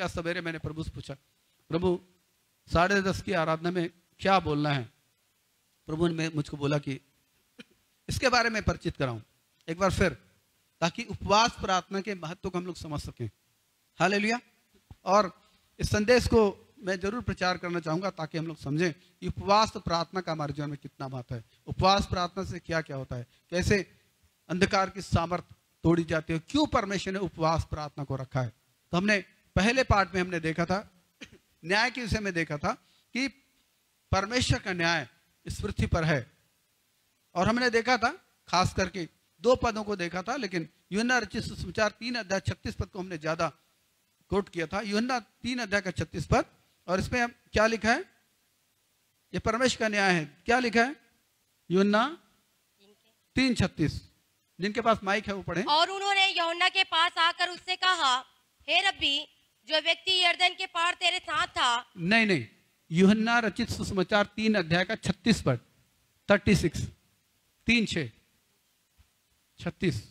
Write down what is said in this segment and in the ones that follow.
आज सवेरे मैंने प्रभु से पूछा, प्रभु 10:30 की आराधना में क्या बोलना है? प्रभु ने मुझको बोला कि इसके बारे में परिचित कराऊं एक बार फिर, ताकि उपवास प्रार्थना के महत्व को हम लोग समझ सकें। हालेलुया। और इस संदेश को मैं जरूर प्रचार करना चाहूंगा ताकि हम लोग समझें कि उपवास प्रार्थना का हमारे जीवन में कितना महत्व है। उपवास प्रार्थना से क्या क्या होता है, कैसे अंधकार की सामर्थ्य तोड़ी जाती है, क्यों परमेश्वर ने उपवास प्रार्थना को रखा है। तो हमने पहले पार्ट में हमने देखा था, न्याय के विषय में देखा था कि परमेश्वर का न्याय इस पृथ्वी पर है। और हमने देखा था खास करके 2 पदों को देखा था, लेकिन यूहन्ना रचित सुसमाचार 3 अध्याय 36 पद को हमने ज्यादा कोट किया था। यूहन्ना 3 अध्याय का 36 पद, और इसमें क्या लिखा है? ये परमेश्वर का न्याय है। क्या लिखा है? यूहन्ना 3:36। जिनके पास माइक है वो पढ़े। और उन्होंने यूहन्ना के पास आकर उससे कहा, हे रब्बी, जो व्यक्ति यरदन के पार तेरे साथ था। नहीं, यूहन्ना रचित सुसमाचार 3 अध्याय का 36 पद, 36, 3:6-36।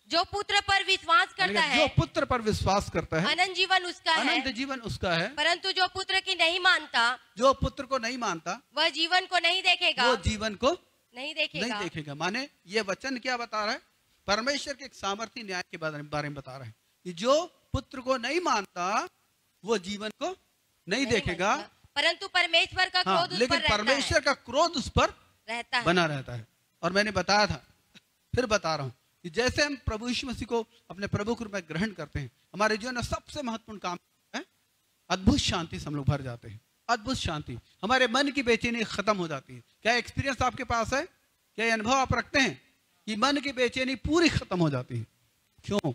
जो पुत्र पर विश्वास करता है, जो पुत्र पर विश्वास करता है, अनंत जीवन उसका है। अनंत जीवन उसका है। परंतु जो पुत्र की नहीं मानता, जो पुत्र को नहीं मानता, वह जीवन को नहीं देखेगा। वो जीवन को नहीं नहीं देखेगा। माने ये वचन क्या बता रहा है? परमेश्वर के एक सामर्थ्य न्याय के बारे में बता रहा है कि जो पुत्र को नहीं मानता वो जीवन को नहीं देखेगा, परंतु परमेश्वर का क्रोध उस लेकिन पर रहता परमेश्वर का क्रोध उस पर रहता है, बना रहता है। और मैंने बताया था, फिर बता रहा हूं कि जैसे हम प्रभु यीशु मसीह को अपने प्रभु के रूप में ग्रहण करते हैं, हमारे जीवन में सबसे महत्वपूर्ण काम है अद्भुत शांति से हम लोग भर जाते हैं। अद्भुत शांति, हमारे मन की बेचैनी खत्म हो जाती है। क्या एक्सपीरियंस आपके पास है? क्या अनुभव आप रखते हैं कि मन की बेचैनी पूरी खत्म हो जाती है? क्यों?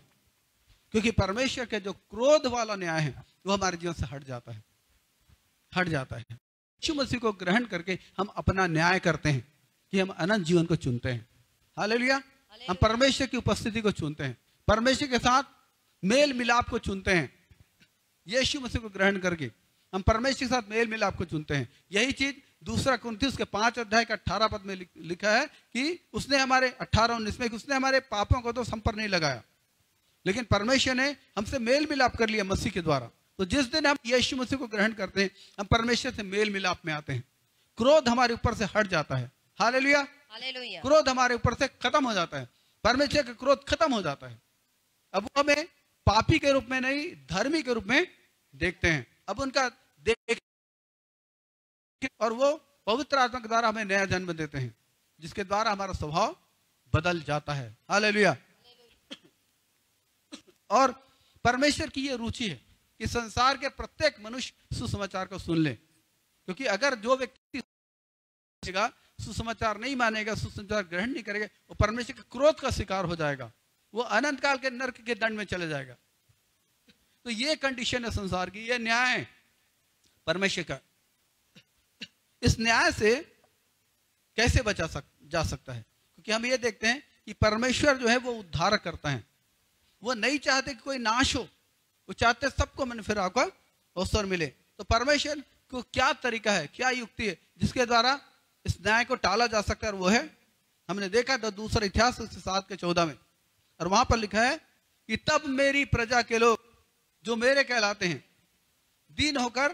क्योंकि परमेश्वर के जो क्रोध वाला न्याय है वो हमारे जीवन से हट जाता है। यीशु मसीह को ग्रहण करके हम अपना न्याय करते हैं कि हम अनंत जीवन को चुनते हैं। हालेलुया। हम परमेश्वर की उपस्थिति को चुनते हैं, परमेश्वर के साथ मेल मिलाप को चुनते हैं। यीशु मसीह को ग्रहण करके हम परमेश्वर के साथ मेल मिलाप को चुनते हैं। यही चीज 2 कुरिन्थियों के 5 अध्याय का 18 पद में लिखा है कि उसने हमारे 18-19 में उसने हमारे पापों को तो हम पर नहीं लगाया, लेकिन परमेश्वर ने हमसे मेल मिलाप कर लिया मसीह के द्वारा। तो जिस दिन हम यीशु मसीह को ग्रहण करते हैं, हम परमेश्वर से मेल मिलाप में आते हैं। क्रोध हमारे ऊपर से हट जाता है। हालेलुया। क्रोध हमारे ऊपर से खत्म हो जाता है। परमेश्वर का क्रोध खत्म हो जाता है। अब वो हमें पापी के रूप में नहीं, धर्मी के रूप में देखते हैं। अब उनका देख और वो पवित्र आत्मा के द्वारा हमें नया जन्म देते हैं, जिसके द्वारा हमारा स्वभाव बदल जाता है। हालेलुया। और परमेश्वर की ये रुचि है कि संसार के प्रत्येक मनुष्य सुसमाचार को सुन ले, क्योंकि अगर जो व्यक्ति सुसमाचार नहीं मानेगा, सुसमाचार ग्रहण नहीं करेगा, वो परमेश्वर के क्रोध का शिकार हो जाएगा, वो अनंत काल के नरक के दंड में चले जाएगा। तो ये कंडीशन है संसार की, ये न्याय है परमेश्वर का। इस न्याय से कैसे जा सकता है? क्योंकि हम ये देखते हैं कि परमेश्वर जो है वो उद्धार करता है। वो नहीं चाहते कि कोई नाश हो, वो चाहते सबको मन फिराव का अवसर मिले। तो परमेश्वर को क्या तरीका है, क्या युक्ति है जिसके द्वारा इस न्याय को टाला जा सकता है? और वो है, हमने देखा था दूसरा इतिहास 7:14 में, और वहां पर लिखा है कि तब मेरी प्रजा के लोग जो मेरे कहलाते हैं दीन होकर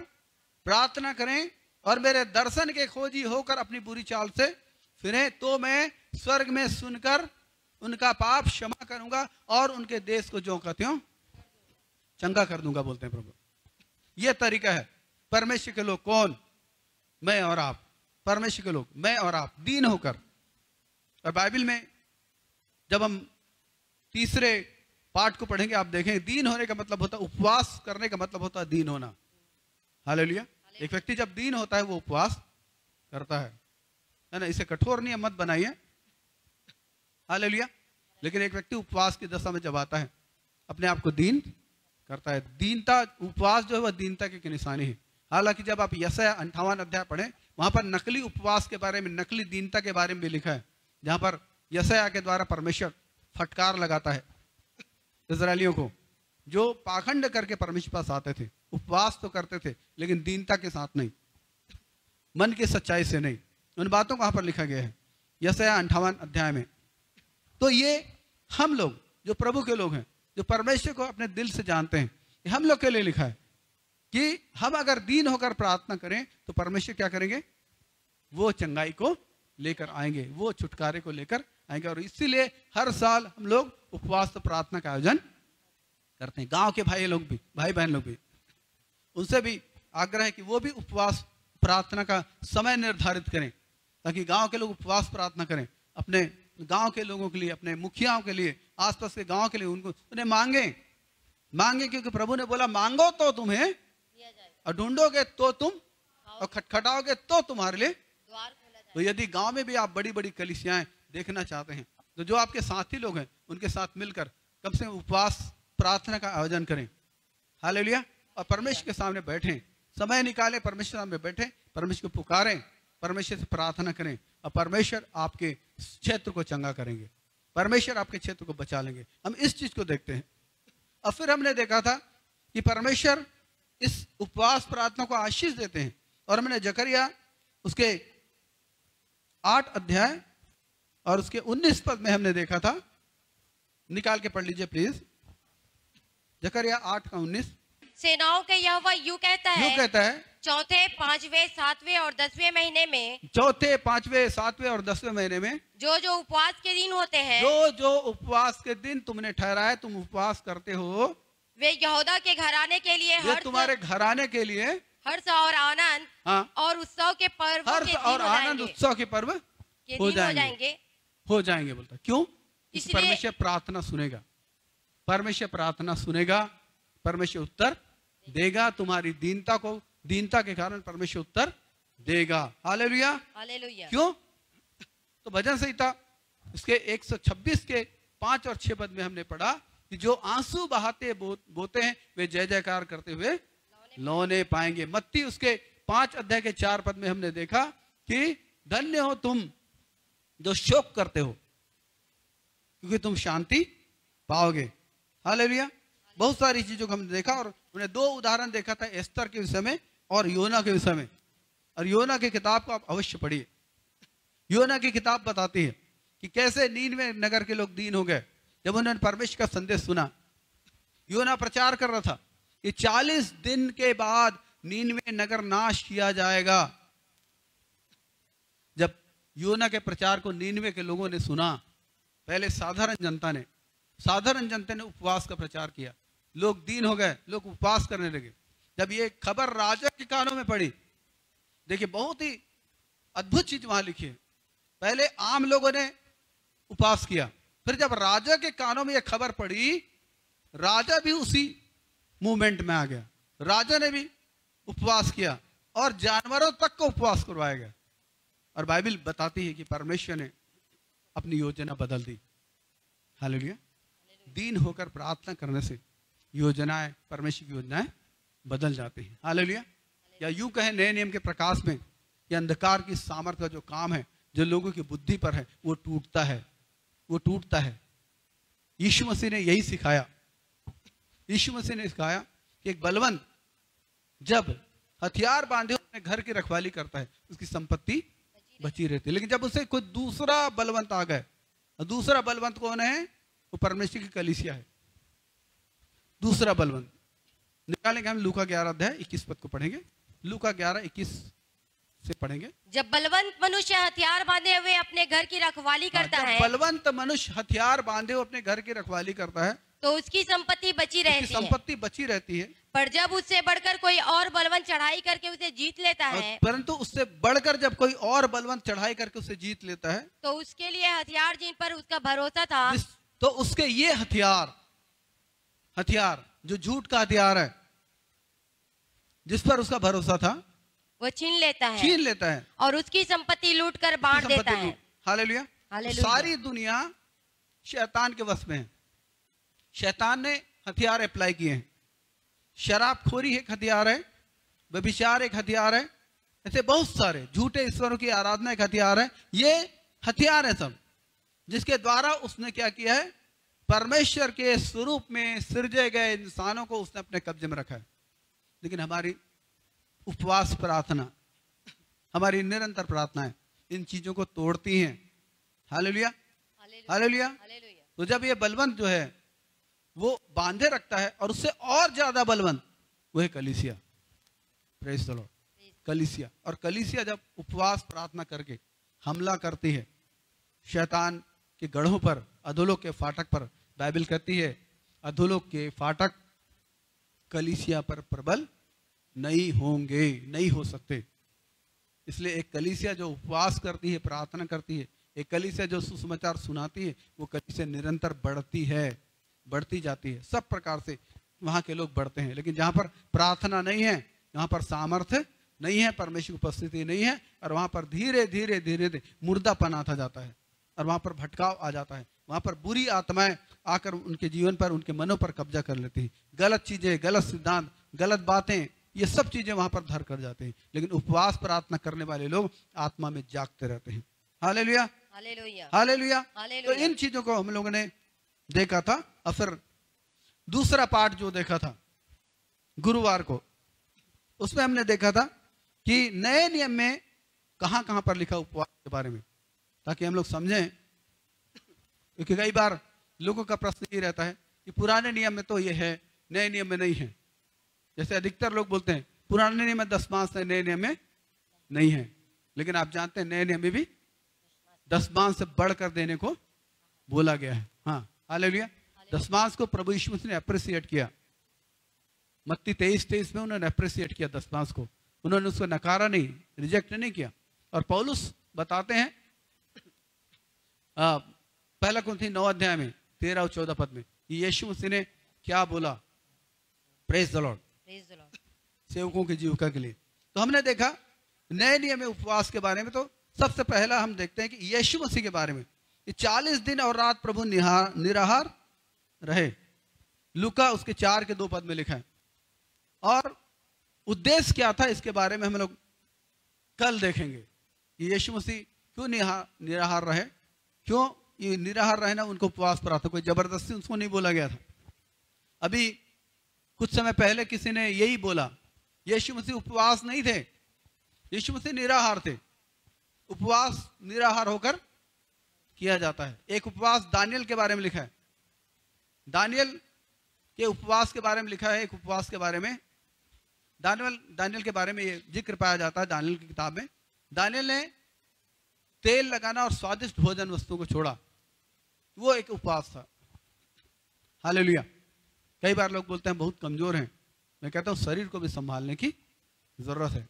प्रार्थना करें और मेरे दर्शन के खोजी होकर अपनी बुरी चाल से फिरें, तो मैं स्वर्ग में सुनकर उनका पाप क्षमा करूंगा और उनके देश को ज्यों का त्यों चंगा कर दूंगा, बोलते हैं प्रभु। यह तरीका है। परमेश्वर के लोग कौन? मैं और आप। परमेश्वर के लोग मैं और आप दीन होकर। और बाइबल में जब हम तीसरे पाठ को पढ़ेंगे, आप देखेंगे दीन होने का मतलब होता है, उपवास करने का मतलब होता है दीन होना। हालेलुया। एक व्यक्ति जब दीन होता है वो उपवास करता है ना। इसे कठोर नियम मत बनाइए। हालेलुया। लेकिन एक व्यक्ति उपवास की दशा में जब आता है, अपने आप को दीन करता है। दीनता, उपवास जो है वह दीनता की निशानी है। हालांकि जब आप यशाया 58 अध्याय पढ़ें, वहां पर नकली उपवास के बारे में, नकली दीनता के बारे में भी लिखा है, जहां पर यशाया के द्वारा परमेश्वर फटकार लगाता है इजरायलियों को, जो पाखंड करके परमेश्वर पास आते थे। उपवास तो करते थे लेकिन दीनता के साथ नहीं, मन की सच्चाई से नहीं। उन बातों को वहां पर लिखा गया है यशाया 58 अध्याय में। तो ये हम लोग जो प्रभु के लोग हैं, जो परमेश्वर को अपने दिल से जानते हैं, ये हम लोग के लिए लिखा है कि हम अगर दीन होकर प्रार्थना करें तो परमेश्वर क्या करेंगे, वो चंगाई को लेकर आएंगे, वो छुटकारे को लेकर आएंगे। और इसीलिए हर साल हम लोग उपवास प्रार्थना का आयोजन करते हैं। गांव के भाई लोग भी, भाई बहन लोग भी, उनसे भी आग्रह है कि वो भी उपवास प्रार्थना का समय निर्धारित करें, ताकि गांव के लोग उपवास प्रार्थना करें, अपने गांव के लोगों के लिए, अपने मुखियाओं के लिए, आसपास के गांव के लिए, उन्हें मांगे, क्योंकि प्रभु ने बोला मांगो तो तुम्हें दिया जाएगा, और ढूंढोगे तो तुम, और खटखटाओगे तो तुम्हारे लिए। द्वार खोला जाएगा। तो यदि गांव में भी आप बड़ी बड़ी कलीसियाएं देखना चाहते हैं तो जो आपके साथी लोग हैं उनके साथ मिलकर कम से कम उपवास प्रार्थना का आयोजन करें। हालेलुया। और परमेश्वर के सामने बैठें, समय निकालें, परमेश्वर सामने बैठें, परमेश्वर को पुकारें, परमेश्वर से प्रार्थना करें, और परमेश्वर आपके क्षेत्र को चंगा करेंगे, परमेश्वर आपके क्षेत्र को बचा लेंगे। हम इस चीज को देखते हैं। और फिर हमने देखा था कि परमेश्वर इस उपवास प्रार्थना को आशीष देते हैं। और हमने जकरिया उसके 8 अध्याय और उसके 19 पद में हमने देखा था, निकाल के पढ़ लीजिए प्लीज, जकरिया 8 का 19। सेनाओं के यहोवा यूं कहता है, चौथे, पांचवें, सातवें और 10वें महीने में, चौथे, पांचवें, सातवें और 10वें महीने में, जो जो उपवास के दिन होते हैं, जो उपवास के दिन तुमने ठहराए, तुम उपवास करते हो, वे यहूदा के घराने के लिए वे तुम्हारे घराने के लिए हर्ष और आनंद, हाँ, और उत्सव के पर्व हर्ष और आनंद उत्सव के पर्व हो जाएंगे, हो जाएंगे। बोलता क्यों? इसलिए परमेश्वर प्रार्थना सुनेगा, परमेश्वर प्रार्थना सुनेगा, परमेश्वर उत्तर देगा। तुम्हारी दीनता के कारण परमेश्वर उत्तर देगा। Hallelujah, hallelujah. क्यों? तो भजन संहिता इसके 126 के 5 और 6 पद में हमने पढ़ा कि जो आंसू बहाते बोते हैं वे जय जयकार करते हुए लौने पाएंगे। मत्ती उसके 5 अध्याय के 4 पद में हमने देखा कि धन्य हो तुम जो शोक करते हो, क्योंकि तुम शांति पाओगे। हालेलुया। बहुत सारी चीजों को हमने देखा, और हमने 2 उदाहरण देखा था, एस्तर के विषय में और योना के विषय में। और योना की किताब को आप अवश्य पढ़िए। योना की किताब बताती है कि कैसे नीनवे नगर के लोग दीन हो गए जब उन्होंने परमेश्वर का संदेश सुना। योना प्रचार कर रहा था कि 40 दिन के बाद नीनवे नगर नाश किया जाएगा। जब योना के प्रचार को नीनवे के लोगों ने सुना, पहले साधारण जनता ने उपवास का प्रचार किया, लोग दीन हो गए, लोग उपवास करने लगे। जब ये खबर राजा के कानों में पड़ी, देखिए बहुत ही अद्भुत चीज वहां लिखी है। पहले आम लोगों ने उपवास किया, फिर जब राजा के कानों में यह खबर पड़ी, राजा भी उसी मूवमेंट में आ गया, राजा ने भी उपवास किया और जानवरों तक को उपवास करवाया गया। और बाइबल बताती है कि परमेश्वर ने अपनी योजना बदल दी। हालेलुया। दीन होकर प्रार्थना करने से योजनाएं, परमेश्वर की योजनाएं बदल जाती हैं। हालेलुया। या यूं कहें, नए नियम के प्रकाश में ये अंधकार की सामर्थ्य का जो काम है, जो लोगों की बुद्धि पर है, वो टूटता है। यीशु मसीह ने यही सिखाया। यीशु मसीह ने सिखाया कि एक बलवंत जब हथियार बांधे अपने घर की रखवाली करता है, उसकी संपत्ति बची रहती है। लेकिन जब उसे कोई दूसरा बलवंत आ गए, और दूसरा बलवंत कौन है? वो परमेश्वर की कलीसिया है। दूसरा बलवंत निकालेंगे हम। लूका 11 अध्याय 21 पद को पढ़ेंगे। लूका 11:21 से पढ़ेंगे। जब बलवंत मनुष्य हथियार बांधे हुए अपने घर की रखवाली करता है, बलवंत मनुष्य हथियार बांधे हुए अपने घर की रखवाली करता है, तो उसकी संपत्ति बची रहती है। पर जब उससे बढ़कर कोई और बलवंत चढ़ाई करके उसे जीत लेता है, परंतु उससे बढ़कर जब कोई और बलवंत चढ़ाई करके उसे जीत लेता है, तो उसके लिए हथियार जिन पर उसका भरोसा था, तो उसके ये हथियार जो झूठ का हथियार है, जिस पर उसका भरोसा था, वो छीन लेता है और उसकी संपत्ति लूट कर बांट देता है। हालेलुया। सारी दुनिया शैतान के वश में है। शैतान ने हथियार अप्लाई किए हैं। शराबखोरी एक हथियार है, व्यभिचार एक हथियार है, ऐसे बहुत सारे झूठे ईश्वरों की आराधना एक हथियार है। ये हथियार है सब, जिसके द्वारा उसने क्या किया है? परमेश्वर के स्वरूप में सृजे गए इंसानों को उसने अपने कब्जे में रखा है। लेकिन हमारी उपवास प्रार्थना, हमारी निरंतर प्रार्थनाएं इन चीजों को तोड़ती हैं। Hallelujah, hallelujah. तो जब ये बलवंत जो है वो बांधे रखता है और उससे और ज्यादा बलवंत वो है कलीसिया। Praise the Lord. कलीसिया, और कलीसिया जब उपवास प्रार्थना करके हमला करती है शैतान के गढ़ों पर, अधोलोक के फाटक पर, बाइबल कहती है अधोलोक के फाटक कलीसिया पर प्रबल नहीं होंगे, नहीं हो सकते। इसलिए एक कलीसिया जो उपवास करती है, प्रार्थना करती है, एक कलीसिया जो सुसमाचार सुनाती है, वो कलीसिया निरंतर बढ़ती है, बढ़ती जाती है। सब प्रकार से वहां के लोग बढ़ते हैं। लेकिन जहां पर प्रार्थना नहीं है, जहां पर सामर्थ्य नहीं है, परमेश्वर की उपस्थिति नहीं है, और वहां पर धीरे धीरे धीरे धीरे मुर्दापन आता जाता है और वहां पर भटकाव आ जाता है। वहां पर बुरी आत्माएं आकर उनके जीवन पर, उनके मनों पर कब्जा कर लेती हैं। गलत चीजें, गलत सिद्धांत, गलत बातें, ये सब चीजें वहां पर धर कर जाते हैं। लेकिन उपवास प्रार्थना करने वाले लोग आत्मा में जागते रहते हैं। Hallelujah, hallelujah, hallelujah. तो हालेलुया। इन चीजों को हम लोगों ने देखा था। और फिर दूसरा पार्ट जो देखा था गुरुवार को, उसमें हमने देखा था कि नए नियम में कहां कहां पर लिखा उपवास के बारे में, ताकि हम लोग समझें। क्योंकि कई बार लोगों का प्रश्न ये रहता है कि पुराने नियम में तो ये है, नए नियम में नहीं है। जैसे अधिकतर लोग बोलते हैं पुराने नियम में 10 मांस है, नए नियम में नहीं है। लेकिन आप जानते हैं नए नियम में भी 10 मांस से बढ़कर देने को बोला गया है। हाँ, हालेलुया। 10 मांस को प्रभु यीशु मसीह ने अप्रिशिएट किया। मत्ती 23:23 में उन्होंने अप्रिशिएट किया 10 मांस को, उन्होंने उसको नकारा नहीं, रिजेक्ट नहीं किया। और पौलुस बताते हैं पहला कुरिन्थी 9 अध्याय में 13 और 14 पद में कि यीशु मसीह ने क्या बोला। Praise the Lord. Praise the Lord. सेवकों की जीविका के लिए। तो हमने देखा नए नियम में उपवास के बारे में। तो सबसे पहला हम देखते हैं कि यीशु मसीह के बारे में, कि 40 दिन और रात प्रभु निराहार रहे। लूका उसके 4 के 2 पद में लिखा है। और उद्देश्य क्या था इसके बारे में हम लोग कल देखेंगे कि यीशु मसीह क्यों निराहार रहे, क्यों ये निराहार रहे ना, उनको उपवास प्रार्थना, कोई जबरदस्ती उसको नहीं बोला गया था। अभी कुछ समय पहले किसी ने यही बोला, यीशु मसीह उपवास नहीं थे, यीशु मसीह निराहार थे। उपवास निराहार होकर किया जाता है। एक उपवास दानियल के बारे में लिखा है, दानियल के उपवास के बारे में लिखा है। एक उपवास के बारे में दानियल के बारे में ये जिक्र पाया जाता है दानियल की किताब में। दानियल ने तेल लगाना और स्वादिष्ट भोजन वस्तुओं को छोड़ा, वो एक उपवास था। हालेलुया। कई बार लोग बोलते हैं बहुत कमजोर हैं, मैं कहता हूं शरीर को भी संभालने की जरूरत है।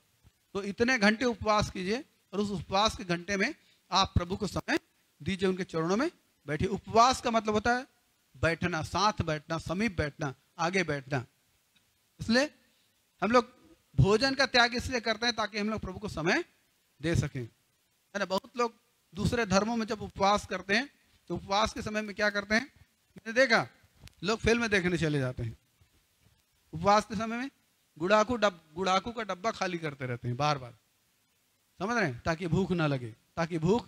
तो इतने घंटे उपवास कीजिए और उस उपवास के घंटे में आप प्रभु को समय दीजिए, उनके चरणों में बैठिए। उपवास का मतलब होता है बैठना, साथ बैठना, समीप बैठना, आगे बैठना। इसलिए हम लोग भोजन का त्याग इसलिए करते हैं ताकि हम लोग प्रभु को समय दे सकें, है ना। बहुत लोग दूसरे धर्मों में जब उपवास करते हैं तो उपवास के समय में क्या करते हैं, मैंने देखा लोग फिल्म देखने चले जाते हैं। उपवास के समय में गुड़ाकू का डब्बा खाली करते रहते हैं बार बार, समझ रहे हैं, ताकि भूख ना लगे। ताकि भूख,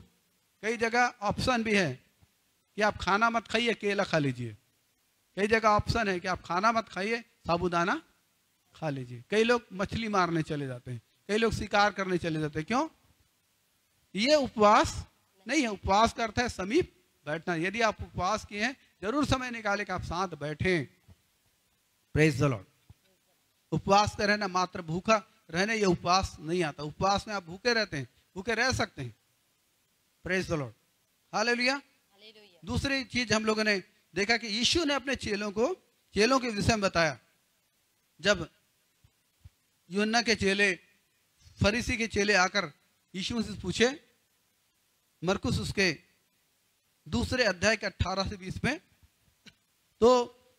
कई जगह ऑप्शन भी है कि आप खाना मत खाइए, केला खा लीजिए। कई जगह ऑप्शन है कि आप खाना मत खाइए, साबूदाना खा लीजिए। कई लोग मछली मारने चले जाते हैं, कई लोग शिकार करने चले जाते हैं। क्यों? ये उपवास नहीं है। उपवास का अर्थ है समीप बैठना। यदि आप उपवास किए हैं, जरूर समय निकाले कि आप साथ बैठें। Praise the Lord. उपवास का रहना, मात्र भूखा रहने, ये उपवास नहीं आता। उपवास में आप भूखे रहते हैं, भूखे रह सकते हैं। Praise the Lord. Hallelujah. Hallelujah. दूसरी चीज हम लोगों ने देखा कि यीशु ने अपने चेलों के विषय में बताया। जब यूहन्ना के चेले, फरीसी के चेले आकर यीशु से पूछे, मरकुस उसके 2 अध्याय के 18 से 20 में, तो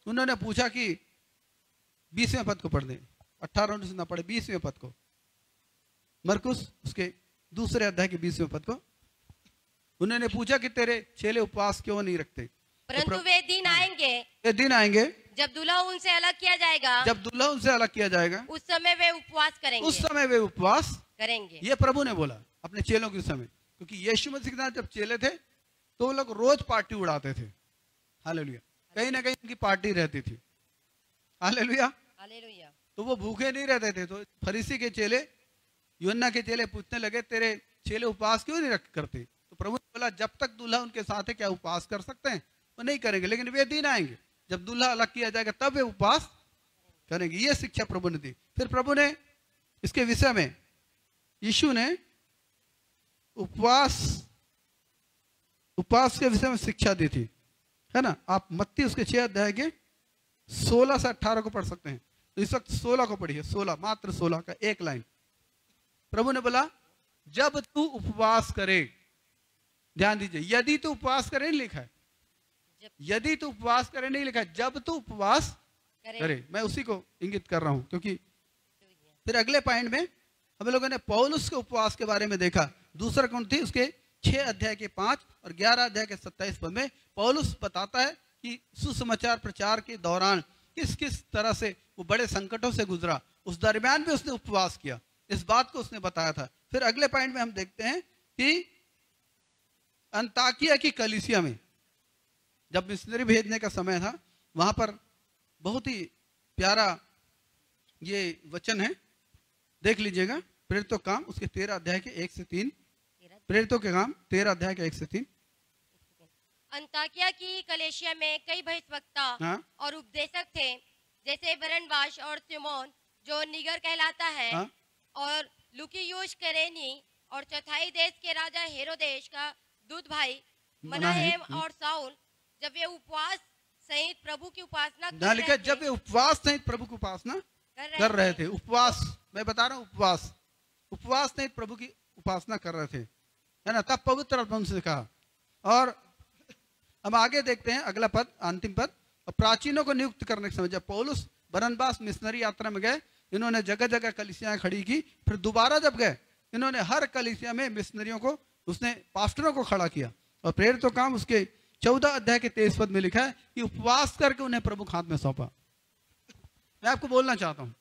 उन्होंने पूछा कि 20वें पद को पढ़ दें, 18 से ना पढ़े, 20वें पद को। मरकुस उसके 2 अध्याय के 20वें पद को उन्होंने पूछा कि तेरे चेले उपवास क्यों नहीं रखते। परंतु वे दिन आएंगे, ये दिन आएंगे जब दूल्हा उनसे अलग किया जाएगा, जब दुल्हा उनसे अलग किया जाएगा, उस समय वे उपवास करेंगे, उस समय वे उपवास करेंगे। ये प्रभु ने बोला अपने चेलों के समय। क्योंकि यीशु मसीह के साथ जब चेले थे तो वो लोग रोज पार्टी उड़ाते थे। हालेलुया। कहीं ना कहीं उनकी पार्टी रहती थी। हालेलुया। हालेलुया। तो वो भूखे नहीं रहते थे। तो फरीसी के चेले, यूहन्ना के चेले पूछने लगे, तेरे चेले उपवास क्यों नहीं करते। तो प्रभु ने बोला, जब तक दूल्हा उनके साथ है क्या उपवास कर सकते हैं? वो नहीं करेंगे। लेकिन वे दिन आएंगे जब दूल्हा अलग किया जाएगा तब वे उपवास करेंगे। ये शिक्षा प्रभु ने दी। फिर प्रभु ने इसके विषय में, यीशु ने उपवास के विषय में शिक्षा दी थी, है ना। आप मत्ती उसके 6 अध्याय के 16 से 18 को पढ़ सकते हैं। तो इस वक्त 16 को पढ़िए, 16, मात्र 16 का एक लाइन। प्रभु ने बोला जब तू उपवास करे, ध्यान दीजिए, यदि तू उपवास करे नहीं लिखा है, यदि तू उपवास करे नहीं लिखा है, जब तू उपवास करे। मैं उसी को इंगित कर रहा हूं, क्योंकि फिर अगले पॉइंट में हम लोगों ने पौलुस के उपवास के बारे में देखा। दूसरा कुरिन्थी उसके 6 अध्याय के 5 और 11 अध्याय के 27 पद में पौलुस बताता है कि सुसमाचार प्रचार के दौरान किस किस तरह से वो बड़े संकटों से गुजरा, उस दरमियान भी उसने उपवास किया, इस बात को उसने बताया था। फिर अगले पॉइंट में हम देखते हैं कि अंताकिया की कलीसिया में जब मिशनरी भेजने का समय था, वहां पर बहुत ही प्यारा ये वचन है, देख लीजिएगा। प्रेरितों के काम उसके 13 अध्याय के 1 से 3, प्रेरितों के काम 13 अध्याय के 1 से 3। अंताकिया की कलीसिया में कई भविष्यवक्ता और उपदेशक थे, जैसे बरनबास और सिमोन जो निगर कहलाता है, और लुकियुस करेनी, और चौथाई देश के राजा हेरोदेश का दूत भाई मनाहेम और साउल। जब वे उपवास सहित प्रभु की उपासना कर रहे थे, जब वे उपवास सहित प्रभु की उपासना कर रहे थे, उपवास, मैं बता रहा हूँ, उपवास सहित प्रभु की उपासना कर रहे थे, है ना। तब पवित्र आत्मा उनसे कहा। और हम आगे देखते हैं अगला पद, अंतिम पद। प्राचीनों को नियुक्त करने के समय जब पौलुस बरनबास मिशनरी यात्रा में गए, इन्होंने जगह जगह कलीसियाएं खड़ी की। फिर दोबारा जब गए, इन्होंने हर कलीसिया में मिशनरियों को, उसने पास्टरों को खड़ा किया। और प्रेरितों काम उसके 14 अध्याय के 23 पद में लिखा है कि उपवास करके उन्हें प्रभु के हाथ में सौंपा। मैं आपको बोलना चाहता हूं,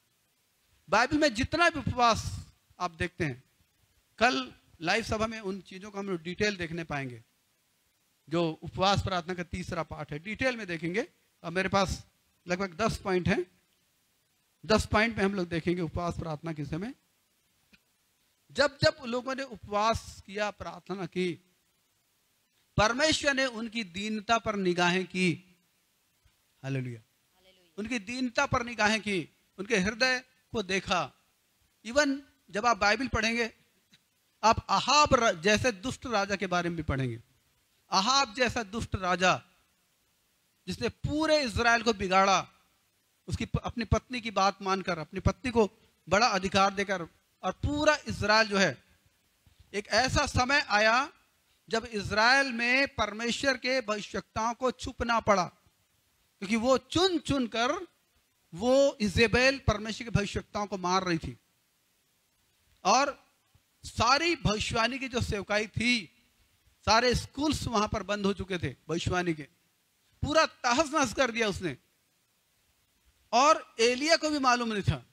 बाइबल में जितना भी उपवास आप देखते हैं, कल लाइव सभा में उन चीजों को हम लोग डिटेल देखने पाएंगे। जो उपवास प्रार्थना का तीसरा पार्ट है, डिटेल में देखेंगे। अब मेरे पास लगभग 10 पॉइंट हैं, 10 पॉइंट में हम लोग देखेंगे उपवास प्रार्थना के समय। जब जब लोगों ने उपवास किया, प्रार्थना की, परमेश्वर ने उनकी दीनता पर निगाहें की। हालेलुया। उनकी दीनता पर निगाहें की, उनके हृदय को देखा। इवन जब आप बाइबल पढ़ेंगे, आप अहाब जैसे दुष्ट राजा के बारे में भी पढ़ेंगे। अहाब जैसा दुष्ट राजा जिसने पूरे इज़राइल को बिगाड़ा, उसकी अपनी पत्नी की बात मानकर, अपनी पत्नी को बड़ा अधिकार देकर, और पूरा इज़राइल जो है, एक ऐसा समय आया जब इज़राइल में परमेश्वर के भविष्यवक्ताओं को छुपना पड़ा, क्योंकि वो चुन चुन कर वो इजेबेल परमेश्वर के भविष्यवक्ताओं को मार रही थी। और सारी भविष्यवाणी की जो सेवकाई थी, सारे स्कूल्स वहां पर बंद हो चुके थे भविष्यवाणी के, पूरा तहस नहस कर दिया उसने। और एलिया को भी मालूम नहीं था,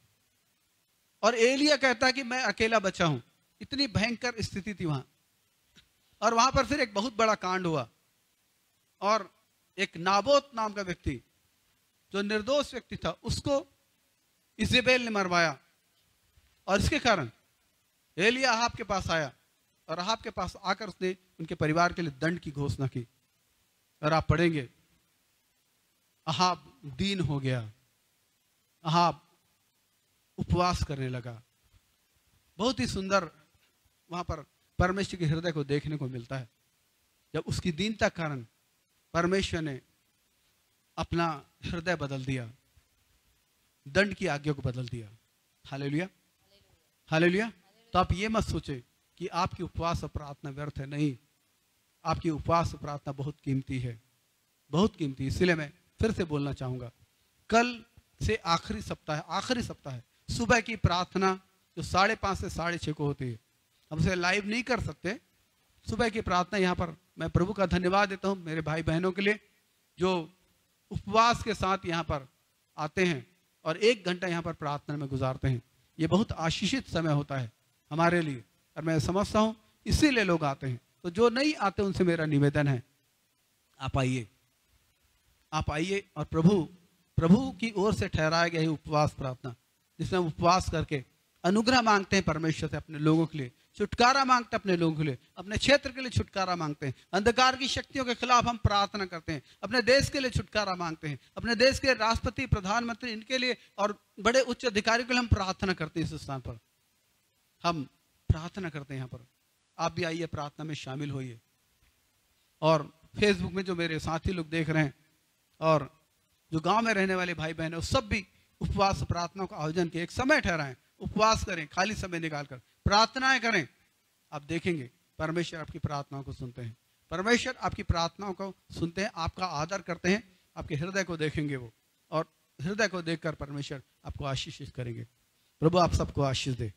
और एलिया कहता है कि मैं अकेला बचा हूं। इतनी भयंकर स्थिति थी वहां। और वहां पर फिर एक बहुत बड़ा कांड हुआ, और एक नाबोत नाम का व्यक्ति जो निर्दोष व्यक्ति था, उसको इजेबेल ने मरवाया। और इसके कारण एलिया अहाब के पास आया, और अहाब के पास आकर उसने उनके परिवार के लिए दंड की घोषणा की। और आप पढ़ेंगे, अहाब दीन हो गया, अहाब उपवास करने लगा। बहुत ही सुंदर वहां पर परमेश्वर के हृदय को देखने को मिलता है, जब उसकी दीनता कारण परमेश्वर ने अपना हृदय बदल दिया, दंड की आज्ञा को बदल दिया। Hallelujah, hallelujah. तो आप ये मत सोचे कि आपकी उपवास और प्रार्थना व्यर्थ है। नहीं, आपकी उपवास और प्रार्थना बहुत कीमती है, बहुत कीमती। इसलिए मैं फिर से बोलना चाहूंगा, कल से आखिरी सप्ताह है, सुबह की प्रार्थना जो 5:30 से 6:30 को होती है। हम उसे लाइव नहीं कर सकते। सुबह की प्रार्थना यहाँ पर मैं प्रभु का धन्यवाद देता हूँ मेरे भाई बहनों के लिए जो उपवास के साथ यहाँ पर आते हैं और 1 घंटा यहाँ पर प्रार्थना में गुजारते हैं। ये बहुत आशीषित समय होता है हमारे लिए, और मैं समझता हूँ इसीलिए लोग आते हैं। तो जो नहीं आते उनसे मेरा निवेदन है, आप आइए और प्रभु की ओर से ठहराया गया उपवास प्रार्थना, जिसमें हम उपवास करके अनुग्रह मांगते हैं परमेश्वर से अपने लोगों के लिए, छुटकारा मांगते हैं अपने लोगों के लिए, अपने क्षेत्र के लिए छुटकारा मांगते हैं, अंधकार की शक्तियों के खिलाफ हम प्रार्थना करते हैं, अपने देश के लिए छुटकारा मांगते हैं, अपने देश के राष्ट्रपति, प्रधानमंत्री, इनके लिए और बड़े उच्च अधिकारियों के लिए हम प्रार्थना करते हैं। इस स्थान पर हम प्रार्थना करते हैं। यहाँ पर आप भी आइए, प्रार्थना में शामिल होइए। और फेसबुक में जो मेरे साथी लोग देख रहे हैं और जो गांव में रहने वाले भाई बहन है, सब भी उपवास प्रार्थना का आयोजन किए, एक समय ठहराएं, उपवास करें, खाली समय निकालकर प्रार्थनाएं करें। आप देखेंगे परमेश्वर आपकी प्रार्थनाओं को सुनते हैं, परमेश्वर आपकी प्रार्थनाओं को सुनते हैं, आपका आदर करते हैं, आपके हृदय को देखेंगे वो, और हृदय को देखकर परमेश्वर आपको आशीष करेंगे। प्रभु आप सबको आशीष दे।